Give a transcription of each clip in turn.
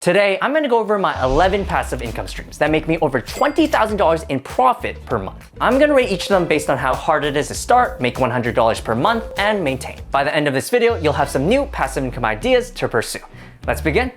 Today, I'm gonna go over my 11 passive income streams that make me over $20,000 in profit per month. I'm gonna rate each of them based on how hard it is to start, make $100 per month, and maintain. By the end of this video, you'll have some new passive income ideas to pursue. Let's begin.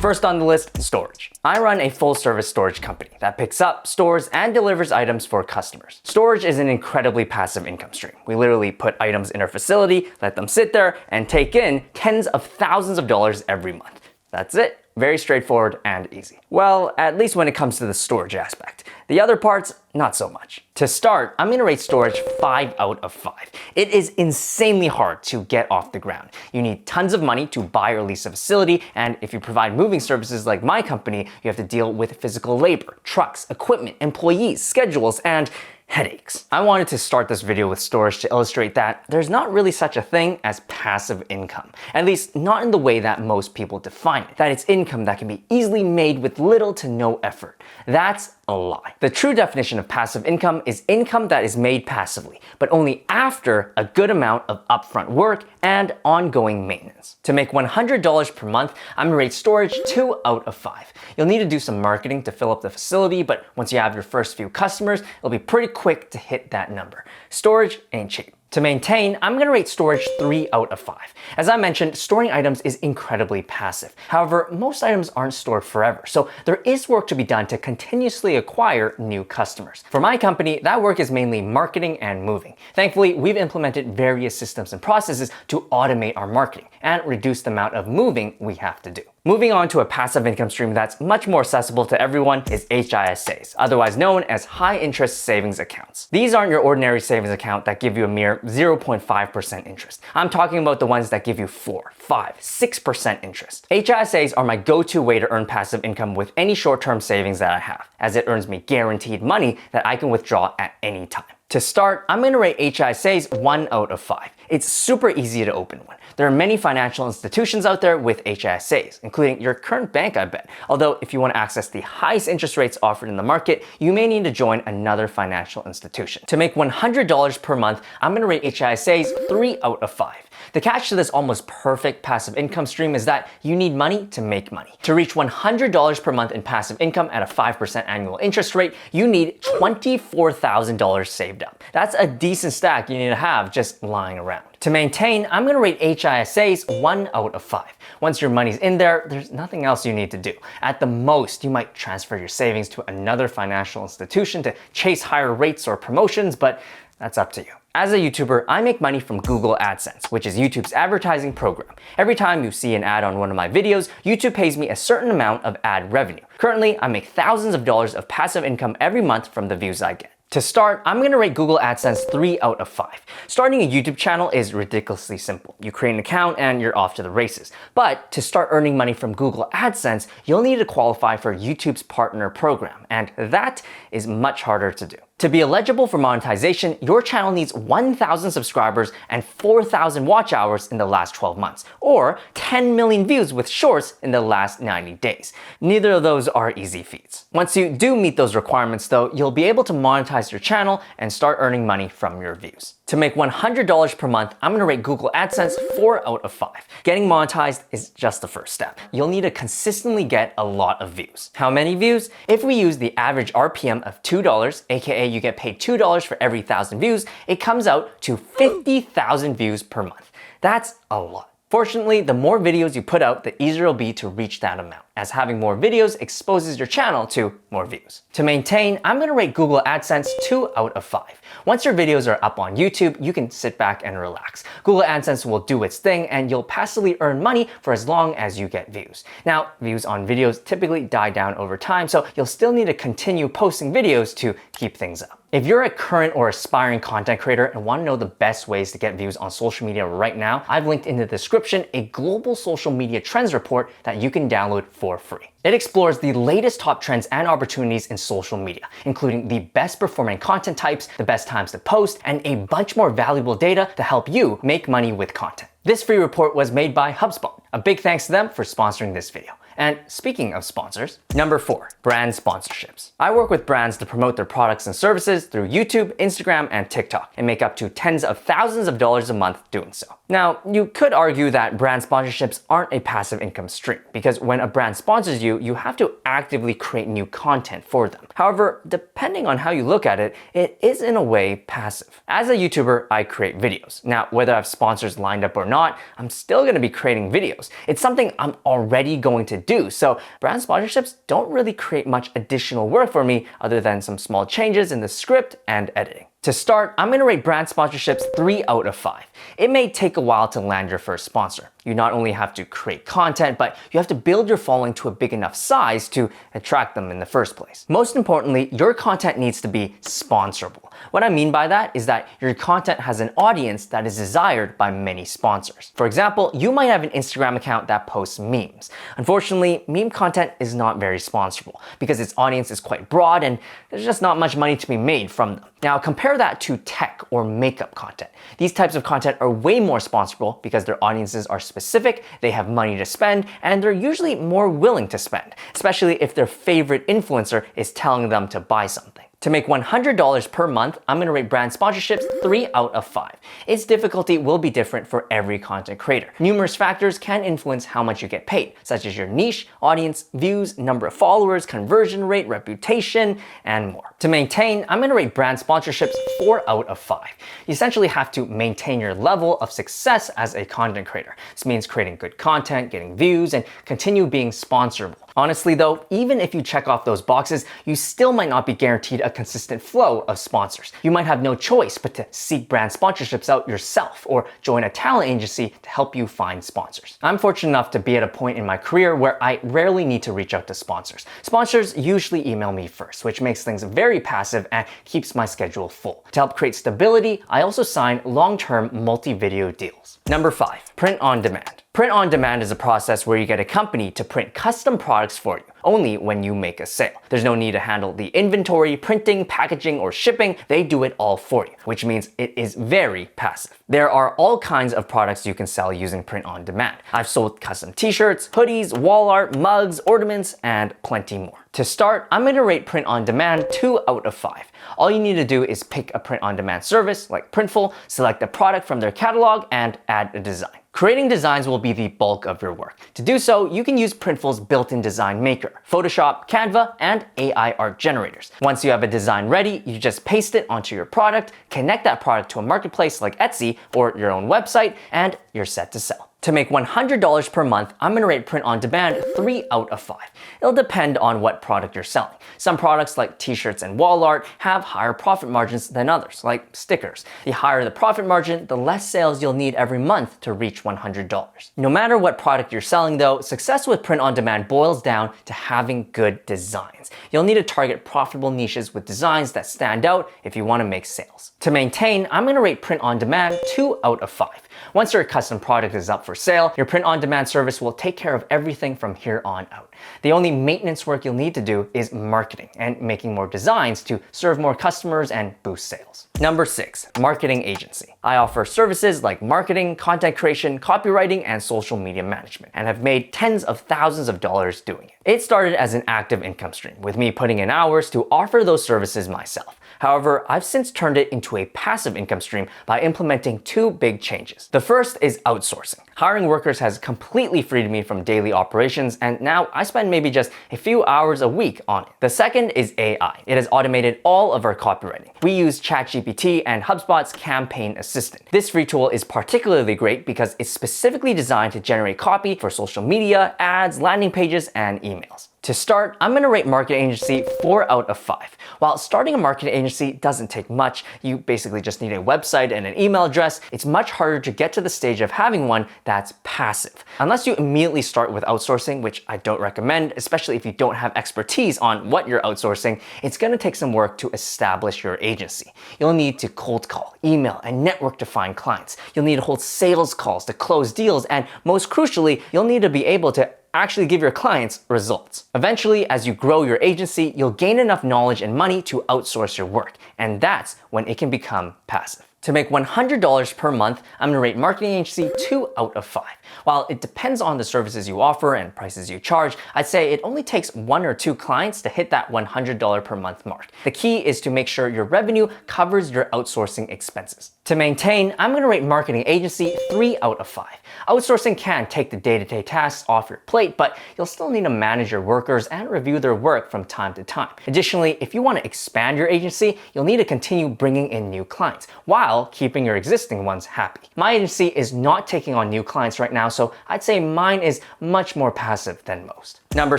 First on the list, storage. I run a full-service storage company that picks up, stores, and delivers items for customers. Storage is an incredibly passive income stream. We literally put items in our facility, let them sit there, and take in tens of thousands of dollars every month. That's it. Very straightforward and easy. Well, at least when it comes to the storage aspect. The other parts, not so much. To start, I'm gonna rate storage 5 out of 5. It is insanely hard to get off the ground. You need tons of money to buy or lease a facility, and if you provide moving services like my company, you have to deal with physical labor, trucks, equipment, employees, schedules, and headaches. I wanted to start this video with storage to illustrate that there's not really such a thing as passive income, at least not in the way that most people define it, that it's income that can be easily made with little to no effort. That's a lie. The true definition of passive income is income that is made passively, but only after a good amount of upfront work and ongoing maintenance. To make $100 per month, I'm gonna rate storage 2 out of 5. You'll need to do some marketing to fill up the facility, but once you have your first few customers, it'll be pretty quick to hit that number. Storage ain't cheap. To maintain, I'm gonna rate storage 3 out of 5. As I mentioned, storing items is incredibly passive. However, most items aren't stored forever, so there is work to be done to continuously acquire new customers. For my company, that work is mainly marketing and moving. Thankfully, we've implemented various systems and processes to automate our marketing and reduce the amount of moving we have to do. Moving on to a passive income stream that's much more accessible to everyone is HISAs, otherwise known as high interest savings accounts. These aren't your ordinary savings account that give you a mere 0.5% interest. I'm talking about the ones that give you 4, 5, 6% interest. HISAs are my go-to way to earn passive income with any short-term savings that I have, as it earns me guaranteed money that I can withdraw at any time. To start, I'm gonna rate HISAs 1 out of 5. It's super easy to open one. There are many financial institutions out there with HISAs, including your current bank, I bet. Although if you want to access the highest interest rates offered in the market, you may need to join another financial institution. To make $100 per month, I'm gonna rate HISAs 3 out of 5. The catch to this almost perfect passive income stream is that you need money to make money. To reach $100 per month in passive income at a 5% annual interest rate, you need $24,000 saved up. That's a decent stack you need to have just lying around. To maintain, I'm gonna rate HISAs 1 out of 5. Once your money's in there, there's nothing else you need to do. At the most, you might transfer your savings to another financial institution to chase higher rates or promotions, but that's up to you. As a YouTuber, I make money from Google AdSense, which is YouTube's advertising program. Every time you see an ad on one of my videos, YouTube pays me a certain amount of ad revenue. Currently, I make thousands of dollars of passive income every month from the views I get. To start, I'm gonna rate Google AdSense 3 out of 5. Starting a YouTube channel is ridiculously simple. You create an account and you're off to the races. But to start earning money from Google AdSense, you'll need to qualify for YouTube's partner program, and that is much harder to do. To be eligible for monetization, your channel needs 1,000 subscribers and 4,000 watch hours in the last 12 months, or 10 million views with shorts in the last 90 days. Neither of those are easy feats. Once you do meet those requirements though, you'll be able to monetize your channel and start earning money from your views. To make $100 per month, I'm gonna rate Google AdSense 4 out of 5. Getting monetized is just the first step. You'll need to consistently get a lot of views. How many views? If we use the average RPM of $2, aka you get paid $2 for every 1,000 views, it comes out to 50,000 views per month. That's a lot. Fortunately, the more videos you put out, the easier it'll be to reach that amount, as having more videos exposes your channel to more views. To maintain, I'm gonna rate Google AdSense 2 out of 5. Once your videos are up on YouTube, you can sit back and relax. Google AdSense will do its thing and you'll passively earn money for as long as you get views. Now, views on videos typically die down over time, so you'll still need to continue posting videos to keep things up. If you're a current or aspiring content creator and want to know the best ways to get views on social media right now, I've linked in the description a global social media trends report that you can download for free. It explores the latest top trends and opportunities in social media, including the best performing content types, the best times to post, and a bunch more valuable data to help you make money with content. This free report was made by HubSpot. A big thanks to them for sponsoring this video. And speaking of sponsors, number 4, brand sponsorships. I work with brands to promote their products and services through YouTube, Instagram, and TikTok, and make up to tens of thousands of dollars a month doing so. Now, you could argue that brand sponsorships aren't a passive income stream, because when a brand sponsors you, you have to actively create new content for them. However, depending on how you look at it, it is in a way passive. As a YouTuber, I create videos. Now, whether I have sponsors lined up or not, I'm still going to be creating videos. It's something I'm already going to do, so brand sponsorships don't really create much additional work for me other than some small changes in the script and editing. To start, I'm going to rate brand sponsorships 3 out of 5. It may take a while to land your first sponsor. You not only have to create content, but you have to build your following to a big enough size to attract them in the first place. Most importantly, your content needs to be sponsorable. What I mean by that is that your content has an audience that is desired by many sponsors. For example, you might have an Instagram account that posts memes. Unfortunately, meme content is not very sponsorable because its audience is quite broad and there's just not much money to be made from them. Now compare that to tech or makeup content. These types of content are way more sponsorable because their audiences are specific, they have money to spend, and they're usually more willing to spend, especially if their favorite influencer is telling them to buy something. To make $100 per month, I'm going to rate brand sponsorships 3 out of 5. Its difficulty will be different for every content creator. Numerous factors can influence how much you get paid, such as your niche, audience, views, number of followers, conversion rate, reputation, and more. To maintain, I'm going to rate brand sponsorships 4 out of 5. You essentially have to maintain your level of success as a content creator. This means creating good content, getting views, and continue being sponsorable. Honestly though, even if you check off those boxes, you still might not be guaranteed a consistent flow of sponsors. You might have no choice but to seek brand sponsorships out yourself or join a talent agency to help you find sponsors. I'm fortunate enough to be at a point in my career where I rarely need to reach out to sponsors. Sponsors usually email me first, which makes things very passive and keeps my schedule full. To help create stability, I also sign long-term multi-video deals. Number 5, print on demand. Print on demand is a process where you get a company to print custom products for you, only when you make a sale. There's no need to handle the inventory, printing, packaging, or shipping. They do it all for you, which means it is very passive. There are all kinds of products you can sell using print on demand. I've sold custom t-shirts, hoodies, wall art, mugs, ornaments, and plenty more. To start, I'm going to rate print on demand 2 out of 5. All you need to do is pick a print on demand service like Printful, select a product from their catalog, and add a design. Creating designs will be the bulk of your work. To do so, you can use Printful's built-in design maker, Photoshop, Canva, and AI art generators. Once you have a design ready, you just paste it onto your product, connect that product to a marketplace like Etsy or your own website, and you're set to sell. To make $100 per month, I'm going to rate print on demand 3 out of 5. It'll depend on what product you're selling. Some products like t-shirts and wall art have higher profit margins than others, like stickers. The higher the profit margin, the less sales you'll need every month to reach $100. No matter what product you're selling though, success with print on demand boils down to having good designs. You'll need to target profitable niches with designs that stand out if you want to make sales. To maintain, I'm going to rate print on demand 2 out of 5. Once your custom product is up for sale, your print-on-demand service will take care of everything from here on out. The only maintenance work you'll need to do is marketing and making more designs to serve more customers and boost sales. Number 6, marketing agency. I offer services like marketing, content creation, copywriting, and social media management, and have made tens of thousands of dollars doing it. It started as an active income stream, with me putting in hours to offer those services myself. However, I've since turned it into a passive income stream by implementing 2 big changes. The first is outsourcing. Hiring workers has completely freed me from daily operations, and now I spend maybe just a few hours a week on it. The second is AI. It has automated all of our copywriting. We use ChatGPT and HubSpot's Campaign Assistant. This free tool is particularly great because it's specifically designed to generate copy for social media, ads, landing pages, and emails. To start, I'm going to rate marketing agency 4 out of 5. While starting a marketing agency doesn't take much, you basically just need a website and an email address, it's much harder to get to the stage of having one that's passive. Unless you immediately start with outsourcing, which I don't recommend, especially if you don't have expertise on what you're outsourcing, it's going to take some work to establish your agency. You'll need to cold call, email, and network to find clients. You'll need to hold sales calls to close deals, and most crucially, you'll need to be able to actually give your clients results. Eventually, as you grow your agency, you'll gain enough knowledge and money to outsource your work, and that's when it can become passive. To make $100 per month, I'm gonna rate marketing agency 2 out of 5. While it depends on the services you offer and prices you charge, I'd say it only takes 1 or 2 clients to hit that $100 per month mark. The key is to make sure your revenue covers your outsourcing expenses. To maintain, I'm gonna rate marketing agency 3 out of 5. Outsourcing can take the day-to-day tasks off your plate, but you'll still need to manage your workers and review their work from time to time. Additionally, if you want to expand your agency, you'll need to continue bringing in new clients while keeping your existing ones happy. My agency is not taking on new clients right now, so I'd say mine is much more passive than most. Number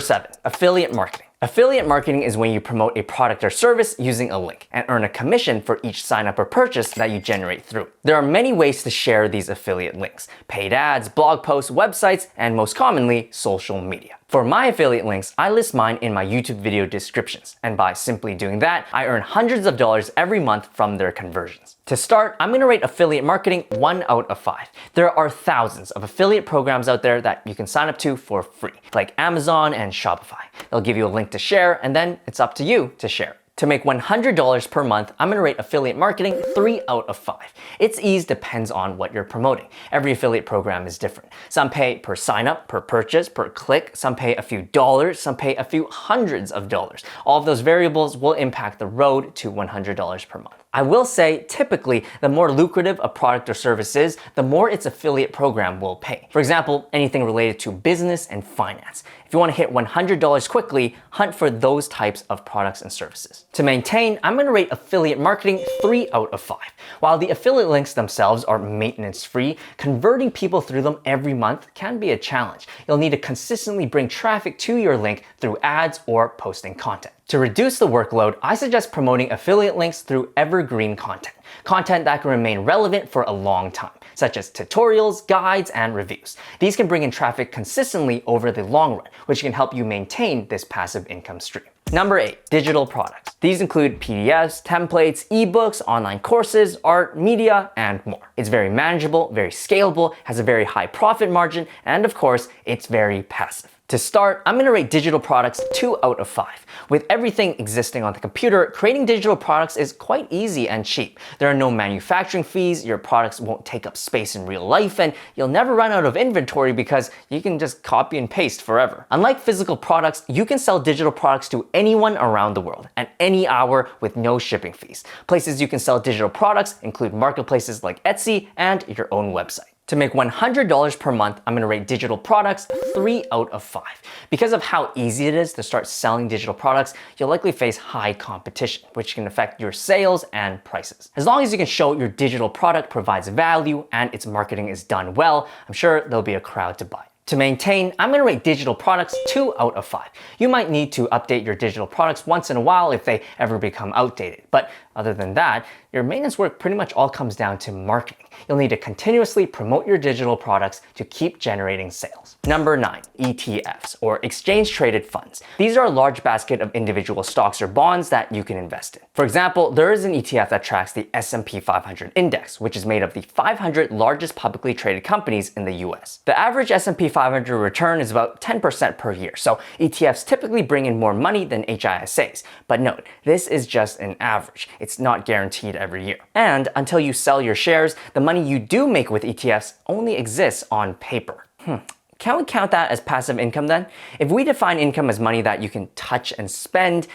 7, affiliate marketing. Affiliate marketing is when you promote a product or service using a link and earn a commission for each sign up or purchase that you generate through. There are many ways to share these affiliate links: paid ads, blog posts, websites, and most commonly, social media. For my affiliate links, I list mine in my YouTube video descriptions, and by simply doing that, I earn hundreds of dollars every month from their conversions. To start, I'm gonna rate affiliate marketing 1 out of 5. There are thousands of affiliate programs out there that you can sign up to for free, like Amazon and Shopify. They'll give you a link to share, and then it's up to you to share. To make $100 per month, I'm gonna rate affiliate marketing 3 out of 5. Its ease depends on what you're promoting. Every affiliate program is different. Some pay per sign up, per purchase, per click. Some pay a few dollars, some pay a few hundreds of dollars. All of those variables will impact the road to $100 per month. I will say, typically, the more lucrative a product or service is, the more its affiliate program will pay. For example, anything related to business and finance. If you want to hit $100 quickly, hunt for those types of products and services. To maintain, I'm going to rate affiliate marketing 3 out of 5. While the affiliate links themselves are maintenance free, converting people through them every month can be a challenge. You'll need to consistently bring traffic to your link through ads or posting content. To reduce the workload, I suggest promoting affiliate links through evergreen content. Content that can remain relevant for a long time, such as tutorials, guides, and reviews. These can bring in traffic consistently over the long run, which can help you maintain this passive income stream. Number 8, digital products. These include PDFs, templates, ebooks, online courses, art, media, and more. It's very manageable, very scalable, has a very high profit margin, and of course, it's very passive. To start, I'm gonna rate digital products 2 out of 5. With everything existing on the computer, creating digital products is quite easy and cheap. There are no manufacturing fees, your products won't take up space in real life, and you'll never run out of inventory because you can just copy and paste forever. Unlike physical products, you can sell digital products to anyone around the world at any hour with no shipping fees. Places you can sell digital products include marketplaces like Etsy and your own website. To make $100 per month, I'm gonna rate digital products 3 out of 5. Because of how easy it is to start selling digital products, you'll likely face high competition, which can affect your sales and prices. As long as you can show your digital product provides value and its marketing is done well, I'm sure there'll be a crowd to buy. To maintain, I'm gonna rate digital products 2 out of 5. You might need to update your digital products once in a while if they ever become outdated. But other than that, your maintenance work pretty much all comes down to marketing. You'll need to continuously promote your digital products to keep generating sales. Number 9, ETFs, or exchange traded funds. These are a large basket of individual stocks or bonds that you can invest in. For example, there is an ETF that tracks the S&P 500 index, which is made of the 500 largest publicly traded companies in the US. The average S&P 500 return is about 10% per year, so ETFs typically bring in more money than HISAs. But note, this is just an average. It's not guaranteed every year. And until you sell your shares, the money you do make with ETFs only exists on paper. Can we count that as passive income then? If we define income as money that you can touch and spend,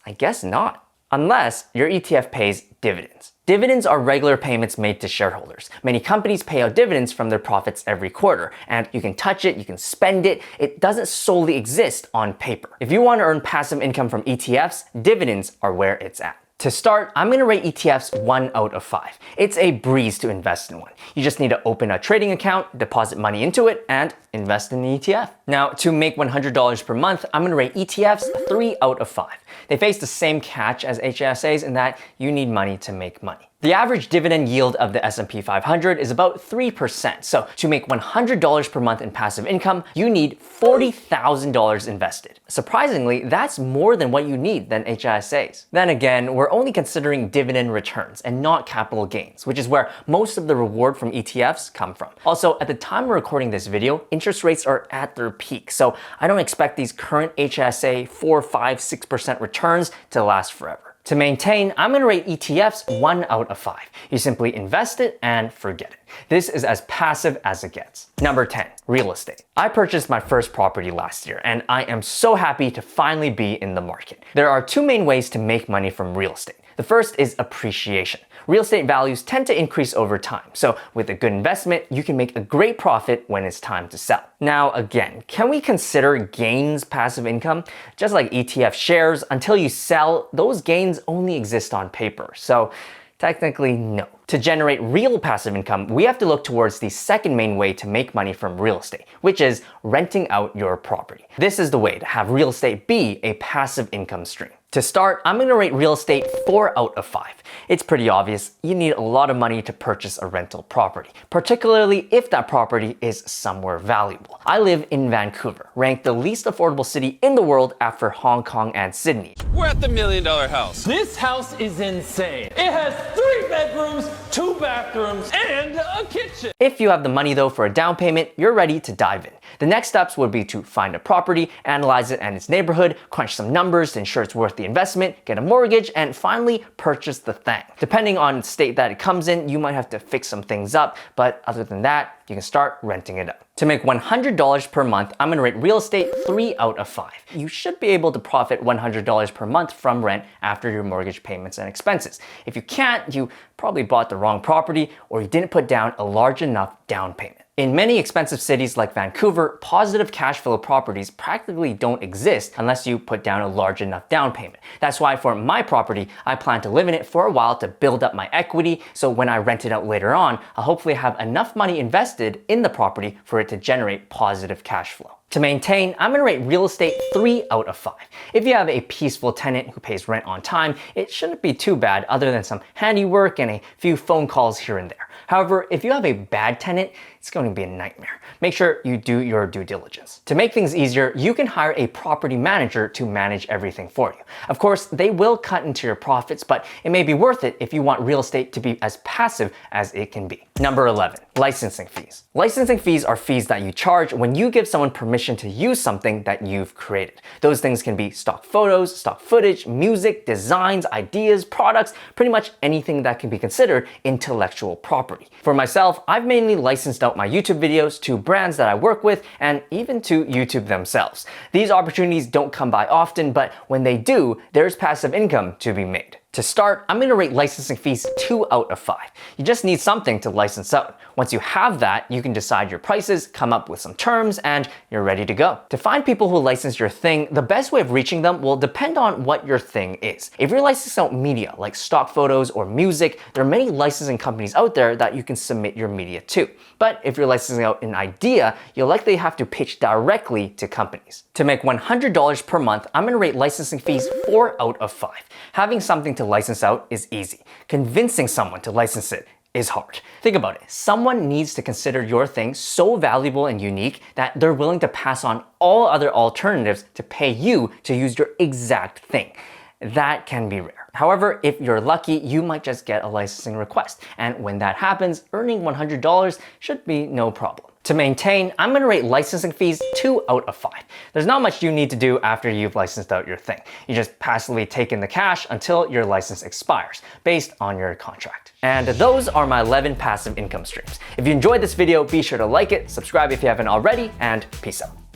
I guess not. Unless your ETF pays dividends. Dividends are regular payments made to shareholders. Many companies pay out dividends from their profits every quarter, and you can touch it, you can spend it. It doesn't solely exist on paper. If you want to earn passive income from ETFs, dividends are where it's at. To start, I'm gonna rate ETFs 1 out of 5. It's a breeze to invest in one. You just need to open a trading account, deposit money into it, and invest in the ETF. Now, to make $100 per month, I'm gonna rate ETFs 3 out of 5. They face the same catch as HSAs in that you need money to make money. The average dividend yield of the S&P 500 is about 3%. So to make $100 per month in passive income, you need $40,000 invested. Surprisingly, that's more than what you need than HISAs. Then again, we're only considering dividend returns and not capital gains, which is where most of the reward from ETFs come from. Also, at the time we're recording this video, interest rates are at their peak. So I don't expect these current HSA 4, 5, 6% returns to last forever. To maintain, I'm gonna rate ETFs 1 out of 5. You simply invest it and forget it. This is as passive as it gets. Number 10, real estate. I purchased my first property last year, and I am so happy to finally be in the market. There are two main ways to make money from real estate. The first is appreciation. Real estate values tend to increase over time, so with a good investment, you can make a great profit when it's time to sell. Now again, can we consider gains passive income? Just like ETF shares, until you sell, those gains only exist on paper, so technically no. To generate real passive income, we have to look towards the second main way to make money from real estate, which is renting out your property. This is the way to have real estate be a passive income stream. To start, I'm gonna rate real estate 4 out of 5. It's pretty obvious, you need a lot of money to purchase a rental property, particularly if that property is somewhere valuable. I live in Vancouver, ranked the least affordable city in the world after Hong Kong and Sydney. We're at the $1 million house. This house is insane. It has 3 bedrooms, 2 bathrooms, and a kitchen. If you have the money though for a down payment, you're ready to dive in. The next steps would be to find a property, analyze it and its neighborhood, crunch some numbers to ensure it's worth the investment, get a mortgage, and finally purchase the thing. Depending on the state that it comes in, you might have to fix some things up, but other than that, you can start renting it out. To make $100 per month, I'm gonna rate real estate 3 out of 5. You should be able to profit $100 per month from rent after your mortgage payments and expenses. If you can't, you probably bought the wrong property or you didn't put down a large enough down payment. In many expensive cities like Vancouver, positive cash flow properties practically don't exist unless you put down a large enough down payment. That's why for my property, I plan to live in it for a while to build up my equity, so when I rent it out later on, I'll hopefully have enough money invested in the property for it to generate positive cash flow. To maintain, I'm gonna rate real estate 3 out of 5. If you have a peaceful tenant who pays rent on time, it shouldn't be too bad other than some handiwork and a few phone calls here and there. However, if you have a bad tenant, it's going to be a nightmare. Make sure you do your due diligence. To make things easier, you can hire a property manager to manage everything for you. Of course, they will cut into your profits, but it may be worth it if you want real estate to be as passive as it can be. Number 11, licensing fees. Licensing fees are fees that you charge when you give someone permission to use something that you've created. Those things can be stock photos, stock footage, music, designs, ideas, products, pretty much anything that can be considered intellectual property. For myself, I've mainly licensed out my YouTube videos to brands that I work with and even to YouTube themselves. These opportunities don't come by often, but when they do, there's passive income to be made. To start, I'm gonna rate licensing fees 2 out of 5. You just need something to license out. Once you have that, you can decide your prices, come up with some terms, and you're ready to go. To find people who license your thing, the best way of reaching them will depend on what your thing is. If you're licensing out media, like stock photos or music, there are many licensing companies out there that you can submit your media to. But if you're licensing out an idea, you'll likely have to pitch directly to companies. To make $100 per month, I'm gonna rate licensing fees 4 out of 5. Having something to license out is easy. Convincing someone to license it is hard. Think about it. Someone needs to consider your thing so valuable and unique that they're willing to pass on all other alternatives to pay you to use your exact thing. That can be rare. However, if you're lucky, you might just get a licensing request. And when that happens, earning $100 should be no problem. To maintain, I'm gonna rate licensing fees 2 out of 5. There's not much you need to do after you've licensed out your thing. You just passively take in the cash until your license expires, based on your contract. And those are my 11 passive income streams. If you enjoyed this video, be sure to like it, subscribe if you haven't already, and peace out.